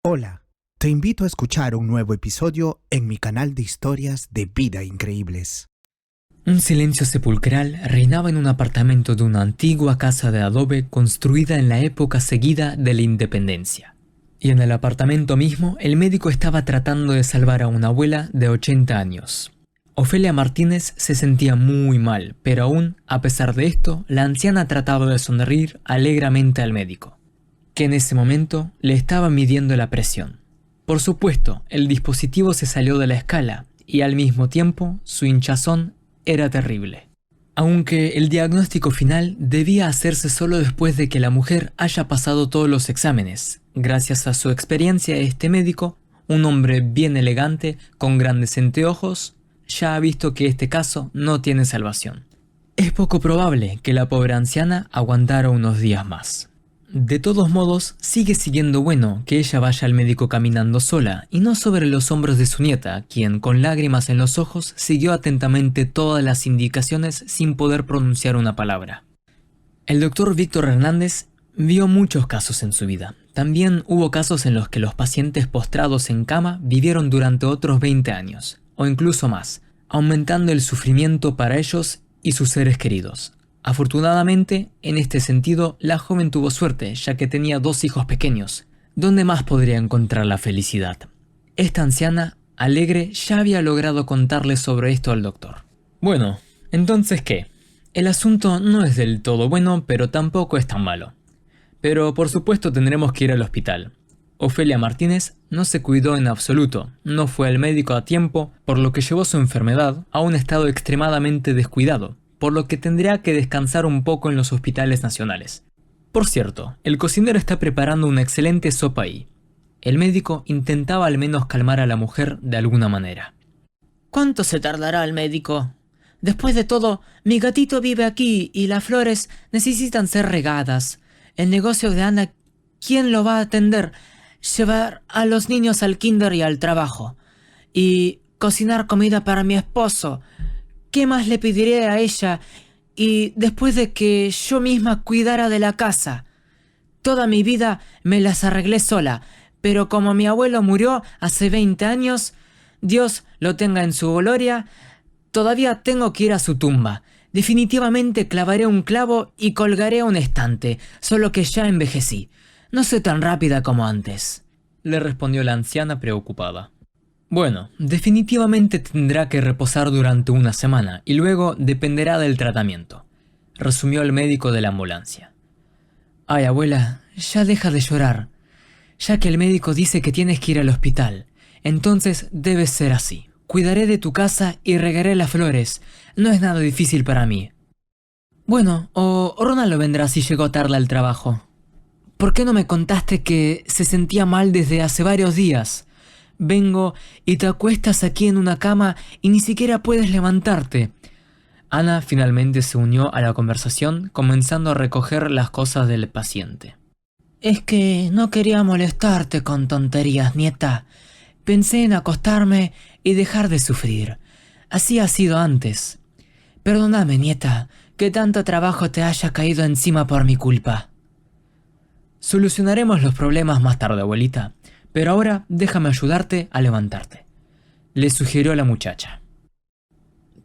Hola, te invito a escuchar un nuevo episodio en mi canal de historias de vida increíbles. Un silencio sepulcral reinaba en un apartamento de una antigua casa de adobe construida en la época seguida de la independencia. Y en el apartamento mismo, el médico estaba tratando de salvar a una abuela de 80 años. Ofelia Martínez se sentía muy mal, pero aún, a pesar de esto, la anciana trataba de sonreír alegremente al médico, que en ese momento le estaba midiendo la presión. Por supuesto, el dispositivo se salió de la escala y al mismo tiempo su hinchazón era terrible. Aunque el diagnóstico final debía hacerse solo después de que la mujer haya pasado todos los exámenes. Gracias a su experiencia, este médico, un hombre bien elegante, con grandes anteojos, ya ha visto que este caso no tiene salvación. Es poco probable que la pobre anciana aguantara unos días más. De todos modos, sigue siendo bueno que ella vaya al médico caminando sola y no sobre los hombros de su nieta, quien con lágrimas en los ojos siguió atentamente todas las indicaciones sin poder pronunciar una palabra. El doctor Víctor Hernández vio muchos casos en su vida. También hubo casos en los que los pacientes postrados en cama vivieron durante otros 20 años, o incluso más, aumentando el sufrimiento para ellos y sus seres queridos. Afortunadamente, en este sentido, la joven tuvo suerte, ya que tenía 2 hijos pequeños. ¿Dónde más podría encontrar la felicidad? Esta anciana, alegre, ya había logrado contarle sobre esto al doctor. Bueno, ¿entonces qué? El asunto no es del todo bueno, pero tampoco es tan malo. Pero por supuesto tendremos que ir al hospital. Ofelia Martínez no se cuidó en absoluto, no fue al médico a tiempo, por lo que llevó su enfermedad a un estado extremadamente descuidado, por lo que tendrá que descansar un poco en los hospitales nacionales. Por cierto, el cocinero está preparando una excelente sopa ahí. El médico intentaba al menos calmar a la mujer de alguna manera. ¿Cuánto se tardará el médico? Después de todo, mi gatito vive aquí y las flores necesitan ser regadas. El negocio de Ana, ¿quién lo va a atender? Llevar a los niños al kinder y al trabajo. Y cocinar comida para mi esposo. ¿Qué más le pediré a ella? Y después de que yo misma cuidara de la casa. Toda mi vida me las arreglé sola, pero como mi abuelo murió hace 20 años, Dios lo tenga en su gloria, todavía tengo que ir a su tumba. Definitivamente clavaré un clavo y colgaré un estante, solo que ya envejecí. No soy tan rápida como antes, le respondió la anciana preocupada. Bueno, definitivamente tendrá que reposar durante una semana y luego dependerá del tratamiento, resumió el médico de la ambulancia. Ay, abuela, ya deja de llorar. Ya que el médico dice que tienes que ir al hospital, entonces debe ser así. Cuidaré de tu casa y regaré las flores. No es nada difícil para mí. Bueno, o Ronaldo vendrá si llegó tarde al trabajo. ¿Por qué no me contaste que se sentía mal desde hace varios días? Vengo y te acuestas aquí en una cama y ni siquiera puedes levantarte. Ana finalmente se unió a la conversación, comenzando a recoger las cosas del paciente. Es que no quería molestarte con tonterías, nieta. Pensé en acostarme y dejar de sufrir. Así ha sido antes. Perdóname, nieta, que tanto trabajo te haya caído encima por mi culpa. Solucionaremos los problemas más tarde, abuelita. Pero ahora déjame ayudarte a levantarte, le sugirió la muchacha.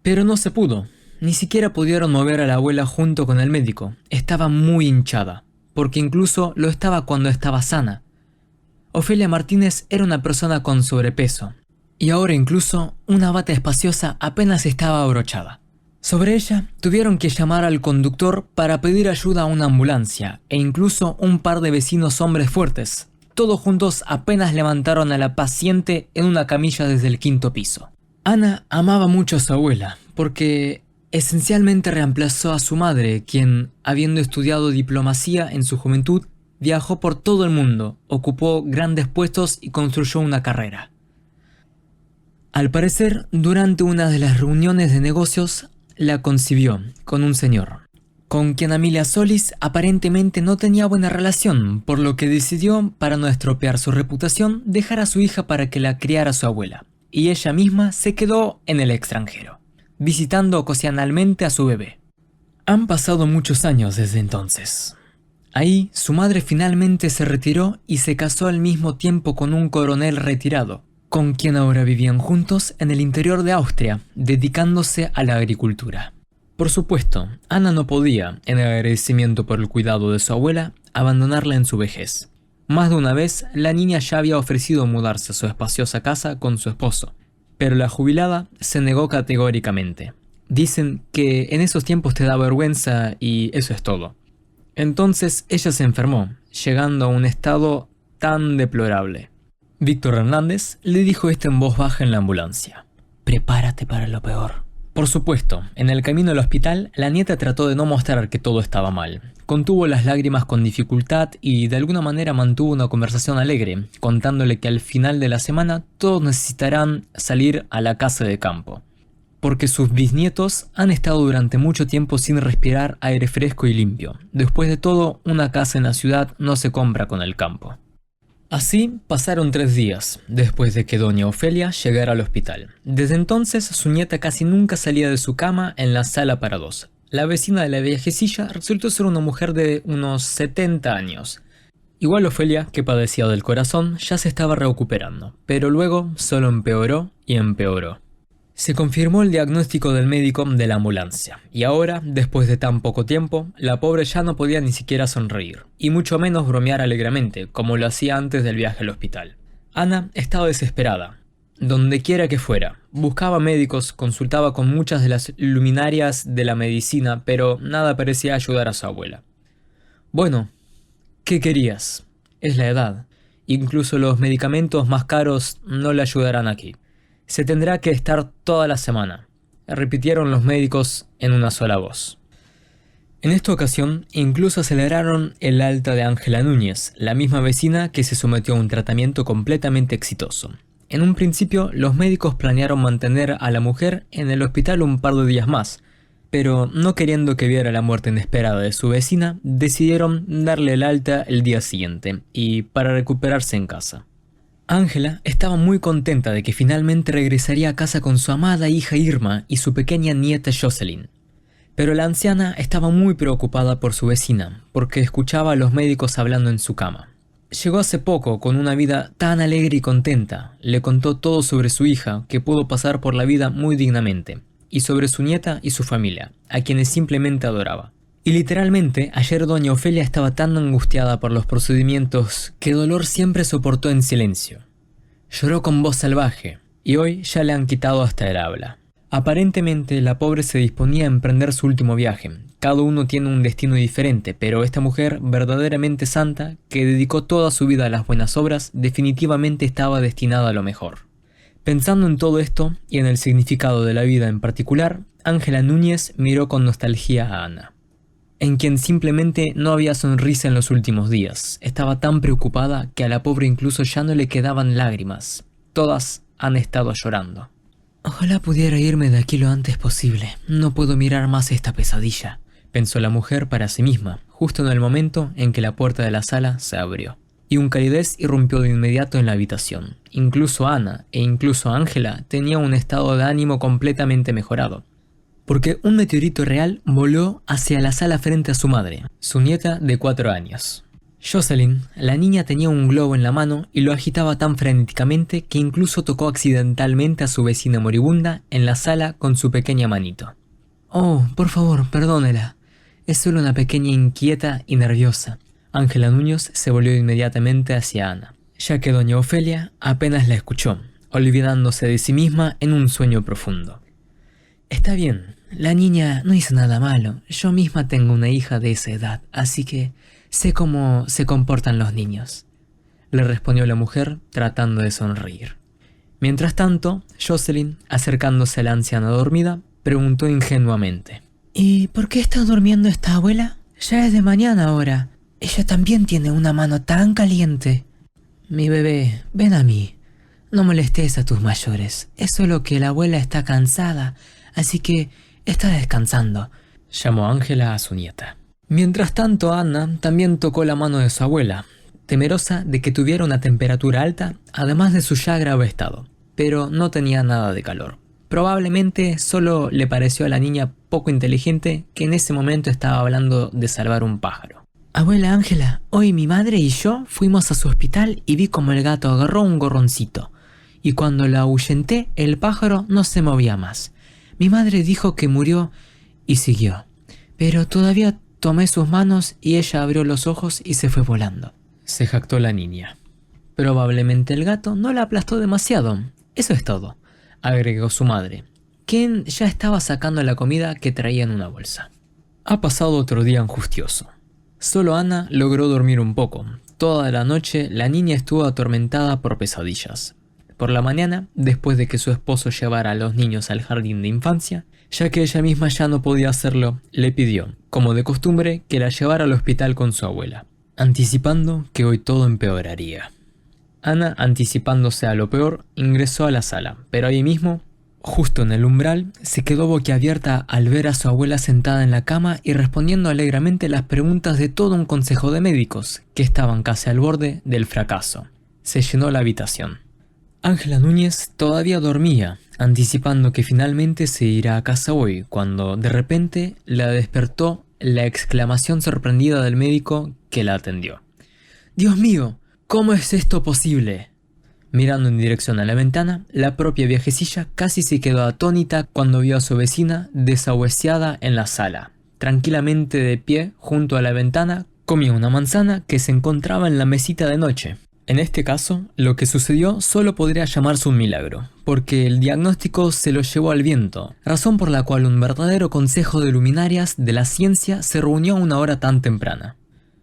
Pero no se pudo. Ni siquiera pudieron mover a la abuela junto con el médico. Estaba muy hinchada, porque incluso lo estaba cuando estaba sana. Ofelia Martínez era una persona con sobrepeso, y ahora incluso una bata espaciosa apenas estaba abrochada. Sobre ella tuvieron que llamar al conductor para pedir ayuda a una ambulancia, e incluso un par de vecinos hombres fuertes. Todos juntos apenas levantaron a la paciente en una camilla desde el 5º piso. Ana amaba mucho a su abuela, porque esencialmente reemplazó a su madre, quien, habiendo estudiado diplomacia en su juventud, viajó por todo el mundo, ocupó grandes puestos y construyó una carrera. Al parecer, durante una de las reuniones de negocios, la concibió con un señor, con quien Amilia Solis aparentemente no tenía buena relación, por lo que decidió, para no estropear su reputación, dejar a su hija para que la criara su abuela, y ella misma se quedó en el extranjero, visitando ocasionalmente a su bebé. Han pasado muchos años desde entonces. Ahí, su madre finalmente se retiró y se casó al mismo tiempo con un coronel retirado, con quien ahora vivían juntos en el interior de Austria, dedicándose a la agricultura. Por supuesto, Ana no podía, en agradecimiento por el cuidado de su abuela, abandonarla en su vejez. Más de una vez, la niña ya había ofrecido mudarse a su espaciosa casa con su esposo, pero la jubilada se negó categóricamente. Dicen que en esos tiempos te da vergüenza y eso es todo. Entonces ella se enfermó, llegando a un estado tan deplorable. Víctor Hernández le dijo esto en voz baja en la ambulancia. Prepárate para lo peor. Por supuesto, en el camino al hospital, la nieta trató de no mostrar que todo estaba mal. Contuvo las lágrimas con dificultad y de alguna manera mantuvo una conversación alegre, contándole que al final de la semana todos necesitarán salir a la casa de campo, porque sus bisnietos han estado durante mucho tiempo sin respirar aire fresco y limpio. Después de todo, una casa en la ciudad no se compra con el campo. Así pasaron 3 días, después de que doña Ofelia llegara al hospital. Desde entonces, su nieta casi nunca salía de su cama en la sala para 2. La vecina de la viejecilla resultó ser una mujer de unos 70 años. Igual Ofelia, que padecía del corazón, ya se estaba recuperando, pero luego solo empeoró y empeoró. Se confirmó el diagnóstico del médico de la ambulancia, y ahora, después de tan poco tiempo, la pobre ya no podía ni siquiera sonreír, y mucho menos bromear alegremente, como lo hacía antes del viaje al hospital. Ana estaba desesperada. Donde quiera que fuera, buscaba médicos, consultaba con muchas de las luminarias de la medicina, pero nada parecía ayudar a su abuela. Bueno, ¿qué querías? Es la edad. Incluso los medicamentos más caros no le ayudarán aquí. Se tendrá que estar toda la semana, repitieron los médicos en una sola voz. En esta ocasión, incluso aceleraron el alta de Ángela Núñez, la misma vecina que se sometió a un tratamiento completamente exitoso. En un principio, los médicos planearon mantener a la mujer en el hospital un par de días más, pero no queriendo que viera la muerte inesperada de su vecina, decidieron darle el alta el día siguiente, y para recuperarse en casa. Ángela estaba muy contenta de que finalmente regresaría a casa con su amada hija Irma y su pequeña nieta Jocelyn. Pero la anciana estaba muy preocupada por su vecina, porque escuchaba a los médicos hablando en su cama. Llegó hace poco con una vida tan alegre y contenta, le contó todo sobre su hija, que pudo pasar por la vida muy dignamente, y sobre su nieta y su familia, a quienes simplemente adoraba. Y literalmente, ayer doña Ofelia estaba tan angustiada por los procedimientos que Dolor siempre soportó en silencio. Lloró con voz salvaje, y hoy ya le han quitado hasta el habla. Aparentemente, la pobre se disponía a emprender su último viaje. Cada uno tiene un destino diferente, pero esta mujer, verdaderamente santa, que dedicó toda su vida a las buenas obras, definitivamente estaba destinada a lo mejor. Pensando en todo esto, y en el significado de la vida en particular, Ángela Núñez miró con nostalgia a Ana, en quien simplemente no había sonrisa en los últimos días. Estaba tan preocupada que a la pobre incluso ya no le quedaban lágrimas. Todas han estado llorando. Ojalá pudiera irme de aquí lo antes posible. No puedo mirar más esta pesadilla, pensó la mujer para sí misma, justo en el momento en que la puerta de la sala se abrió. Y un calidez irrumpió de inmediato en la habitación. Incluso Ana e incluso Ángela tenían un estado de ánimo completamente mejorado, porque un meteorito real voló hacia la sala frente a su madre, su nieta de 4 años. Jocelyn, la niña, tenía un globo en la mano y lo agitaba tan frenéticamente que incluso tocó accidentalmente a su vecina moribunda en la sala con su pequeña manito. Oh, por favor, perdónela. Es solo una pequeña inquieta y nerviosa. Ángela Núñez se volvió inmediatamente hacia Ana, ya que doña Ofelia apenas la escuchó, olvidándose de sí misma en un sueño profundo. Está bien, la niña no hizo nada malo. Yo misma tengo una hija de esa edad, así que sé cómo se comportan los niños, le respondió la mujer tratando de sonreír. Mientras tanto, Jocelyn, acercándose a la anciana dormida, preguntó ingenuamente: ¿Y por qué está durmiendo esta abuela? Ya es de mañana ahora. Ella también tiene una mano tan caliente. Mi bebé, ven a mí. No molestes a tus mayores. Es solo que la abuela está cansada, así que está descansando, llamó Ángela a su nieta. Mientras tanto, Ana también tocó la mano de su abuela, temerosa de que tuviera una temperatura alta, además de su ya grave estado, pero no tenía nada de calor. Probablemente solo le pareció a la niña poco inteligente que en ese momento estaba hablando de salvar un pájaro. Abuela Ángela, hoy mi madre y yo fuimos a su hospital y vi como el gato agarró un gorroncito. Y cuando la ahuyenté, el pájaro no se movía más. Mi madre dijo que murió y siguió. Pero todavía tomé sus manos y ella abrió los ojos y se fue volando. Se jactó la niña. Probablemente el gato no la aplastó demasiado. Eso es todo, agregó su madre, quien ya estaba sacando la comida que traía en una bolsa. Ha pasado otro día angustioso. Solo Ana logró dormir un poco. Toda la noche la niña estuvo atormentada por pesadillas. Por la mañana, después de que su esposo llevara a los niños al jardín de infancia, ya que ella misma ya no podía hacerlo, le pidió, como de costumbre, que la llevara al hospital con su abuela, anticipando que hoy todo empeoraría. Ana, anticipándose a lo peor, ingresó a la sala, pero ahí mismo, justo en el umbral, se quedó boquiabierta al ver a su abuela sentada en la cama y respondiendo alegremente las preguntas de todo un consejo de médicos, que estaban casi al borde del fracaso. Se llenó la habitación. Ángela Núñez todavía dormía, anticipando que finalmente se irá a casa hoy, cuando de repente la despertó la exclamación sorprendida del médico que la atendió. «¡Dios mío! ¿Cómo es esto posible?». Mirando en dirección a la ventana, la propia viejecilla casi se quedó atónita cuando vio a su vecina desahuciada en la sala. Tranquilamente de pie junto a la ventana, comía una manzana que se encontraba en la mesita de noche. En este caso, lo que sucedió solo podría llamarse un milagro, porque el diagnóstico se lo llevó al viento, razón por la cual un verdadero consejo de luminarias de la ciencia se reunió a una hora tan temprana.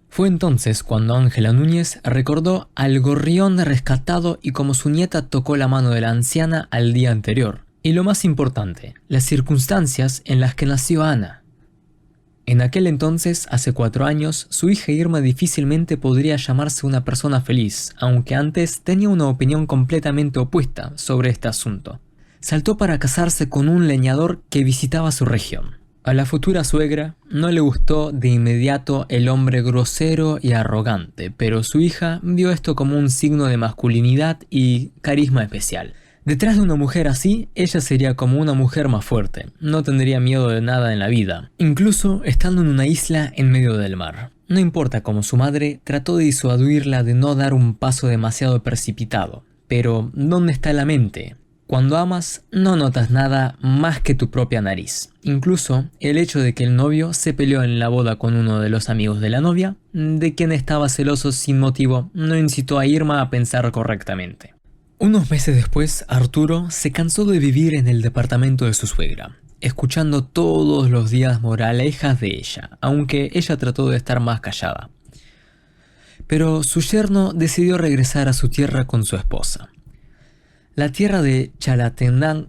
Fue entonces cuando Ángela Núñez recordó al gorrión rescatado y cómo su nieta tocó la mano de la anciana al día anterior. Y lo más importante, las circunstancias en las que nació Ana. En aquel entonces, hace 4 años, su hija Irma difícilmente podría llamarse una persona feliz, aunque antes tenía una opinión completamente opuesta sobre este asunto. Saltó para casarse con un leñador que visitaba su región. A la futura suegra no le gustó de inmediato el hombre grosero y arrogante, pero su hija vio esto como un signo de masculinidad y carisma especial. Detrás de una mujer así, ella sería como una mujer más fuerte, no tendría miedo de nada en la vida, incluso estando en una isla en medio del mar. No importa cómo su madre trató de disuadirla de no dar un paso demasiado precipitado, pero ¿dónde está la mente? Cuando amas, no notas nada más que tu propia nariz. Incluso el hecho de que el novio se peleó en la boda con uno de los amigos de la novia, de quien estaba celoso sin motivo, no incitó a Irma a pensar correctamente. Unos meses después, Arturo se cansó de vivir en el departamento de su suegra, escuchando todos los días moralejas de ella, aunque ella trató de estar más callada. Pero su yerno decidió regresar a su tierra con su esposa. La tierra de Chalatenango,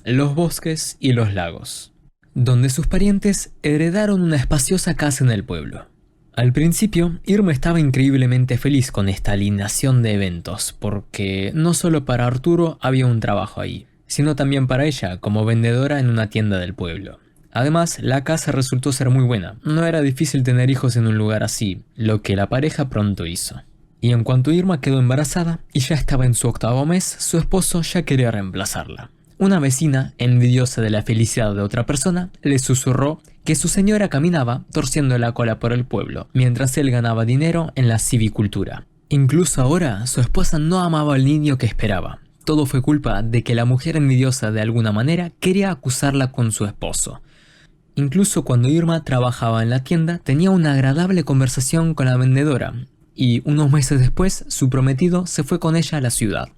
los bosques y los lagos, donde sus parientes heredaron una espaciosa casa en el pueblo. Al principio, Irma estaba increíblemente feliz con esta alineación de eventos, porque no solo para Arturo había un trabajo ahí, sino también para ella como vendedora en una tienda del pueblo. Además, la casa resultó ser muy buena, no era difícil tener hijos en un lugar así, lo que la pareja pronto hizo. Y en cuanto Irma quedó embarazada y ya estaba en su 8º mes, su esposo ya quería reemplazarla. Una vecina, envidiosa de la felicidad de otra persona, le susurró que su señora caminaba torciendo la cola por el pueblo, mientras él ganaba dinero en la civicultura. Incluso ahora, su esposa no amaba al niño que esperaba. Todo fue culpa de que la mujer envidiosa de alguna manera quería acusarla con su esposo. Incluso cuando Irma trabajaba en la tienda, tenía una agradable conversación con la vendedora, y unos meses después su prometido se fue con ella a la ciudad.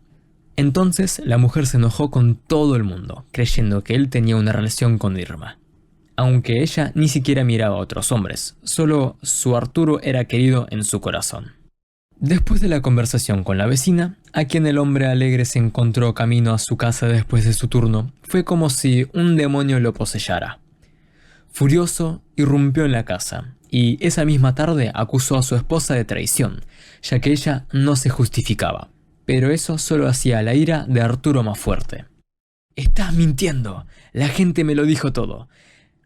Entonces la mujer se enojó con todo el mundo, creyendo que él tenía una relación con Irma. Aunque ella ni siquiera miraba a otros hombres, solo su Arturo era querido en su corazón. Después de la conversación con la vecina, a quien el hombre alegre se encontró camino a su casa después de su turno, fue como si un demonio lo poseyera. Furioso, irrumpió en la casa, y esa misma tarde acusó a su esposa de traición, ya que ella no se justificaba. Pero eso solo hacía la ira de Arturo más fuerte. «Estás mintiendo, la gente me lo dijo todo.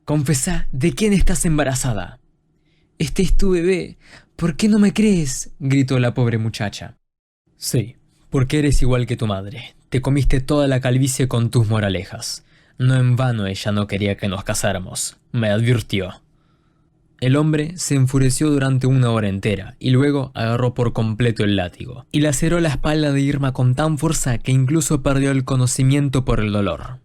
Confesá de quién estás embarazada». «Este es tu bebé, ¿por qué no me crees?», gritó la pobre muchacha. «Sí, porque eres igual que tu madre, te comiste toda la calvicie con tus moralejas. No en vano ella no quería que nos casáramos, me advirtió. El hombre se enfureció durante 1 hora entera y luego agarró por completo el látigo y laceró la espalda de Irma con tan fuerza que incluso perdió el conocimiento por el dolor.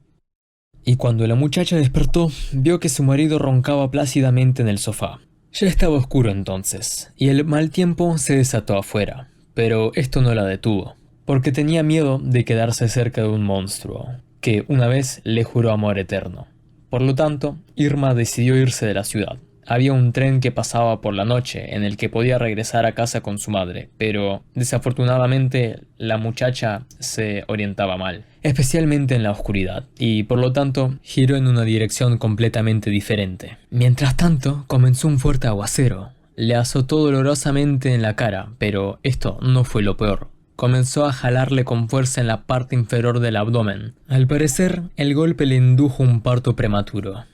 Y cuando la muchacha despertó, vio que su marido roncaba plácidamente en el sofá. Ya estaba oscuro entonces, y el mal tiempo se desató afuera, pero esto no la detuvo, porque tenía miedo de quedarse cerca de un monstruo, que una vez le juró amor eterno. Por lo tanto, Irma decidió irse de la ciudad. Había un tren que pasaba por la noche en el que podía regresar a casa con su madre, pero desafortunadamente la muchacha se orientaba mal, especialmente en la oscuridad, y por lo tanto giró en una dirección completamente diferente. Mientras tanto, comenzó un fuerte aguacero. Le azotó dolorosamente en la cara, pero esto no fue lo peor. Comenzó a jalarle con fuerza en la parte inferior del abdomen. Al parecer, el golpe le indujo un parto prematuro.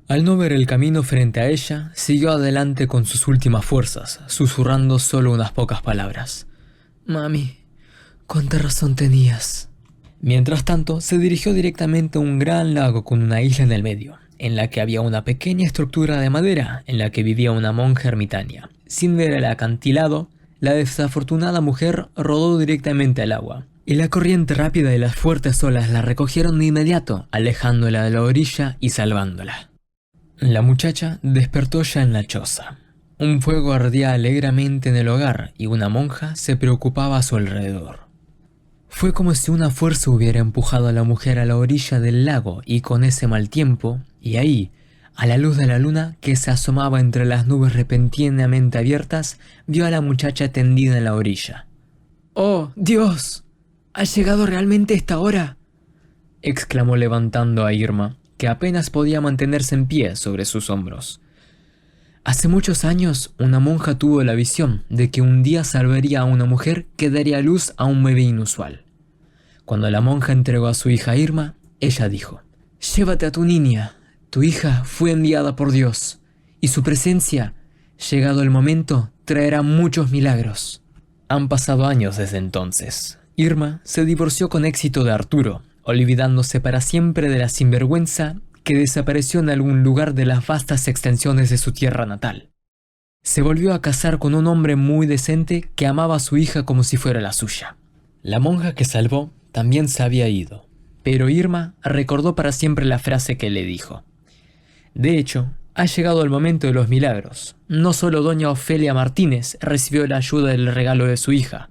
Al no ver el camino frente a ella, siguió adelante con sus últimas fuerzas, susurrando solo unas pocas palabras. «Mami, ¿cuánta razón tenías?» Mientras tanto, se dirigió directamente a un gran lago con una isla en el medio, en la que había una pequeña estructura de madera en la que vivía una monja ermitaña. Sin ver el acantilado, la desafortunada mujer rodó directamente al agua, y la corriente rápida y las fuertes olas la recogieron de inmediato, alejándola de la orilla y salvándola. La muchacha despertó ya en la choza. Un fuego ardía alegremente en el hogar y una monja se preocupaba a su alrededor. Fue como si una fuerza hubiera empujado a la mujer a la orilla del lago y con ese mal tiempo, y ahí, a la luz de la luna que se asomaba entre las nubes repentinamente abiertas, vio a la muchacha tendida en la orilla. «¡Oh, Dios! ¿Ha llegado realmente esta hora?», exclamó levantando a Irma, que apenas podía mantenerse en pie sobre sus hombros. Hace muchos años, una monja tuvo la visión de que un día salvaría a una mujer que daría luz a un bebé inusual. Cuando la monja entregó a su hija Irma, ella dijo: «Llévate a tu niña, tu hija fue enviada por Dios, y su presencia, llegado el momento, traerá muchos milagros». Han pasado años desde entonces. Irma se divorció con éxito de Arturo, olvidándose para siempre de la sinvergüenza que desapareció en algún lugar de las vastas extensiones de su tierra natal. Se volvió a casar con un hombre muy decente que amaba a su hija como si fuera la suya. La monja que salvó también se había ido, pero Irma recordó para siempre la frase que le dijo. De hecho, ha llegado el momento de los milagros. No solo doña Ofelia Martínez recibió la ayuda del regalo de su hija,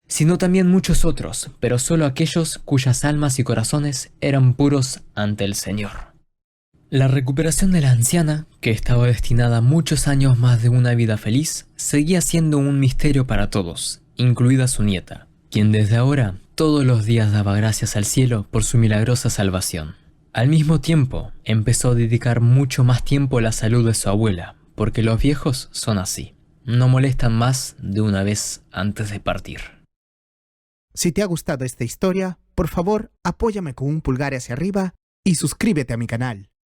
sino también muchos otros, pero solo aquellos cuyas almas y corazones eran puros ante el Señor. La recuperación de la anciana, que estaba destinada a muchos años más de una vida feliz, seguía siendo un misterio para todos, incluida su nieta, quien desde ahora todos los días daba gracias al cielo por su milagrosa salvación. Al mismo tiempo, empezó a dedicar mucho más tiempo a la salud de su abuela, porque los viejos son así, no molestan más de una vez antes de partir. Si te ha gustado esta historia, por favor, apóyame con un pulgar hacia arriba y suscríbete a mi canal.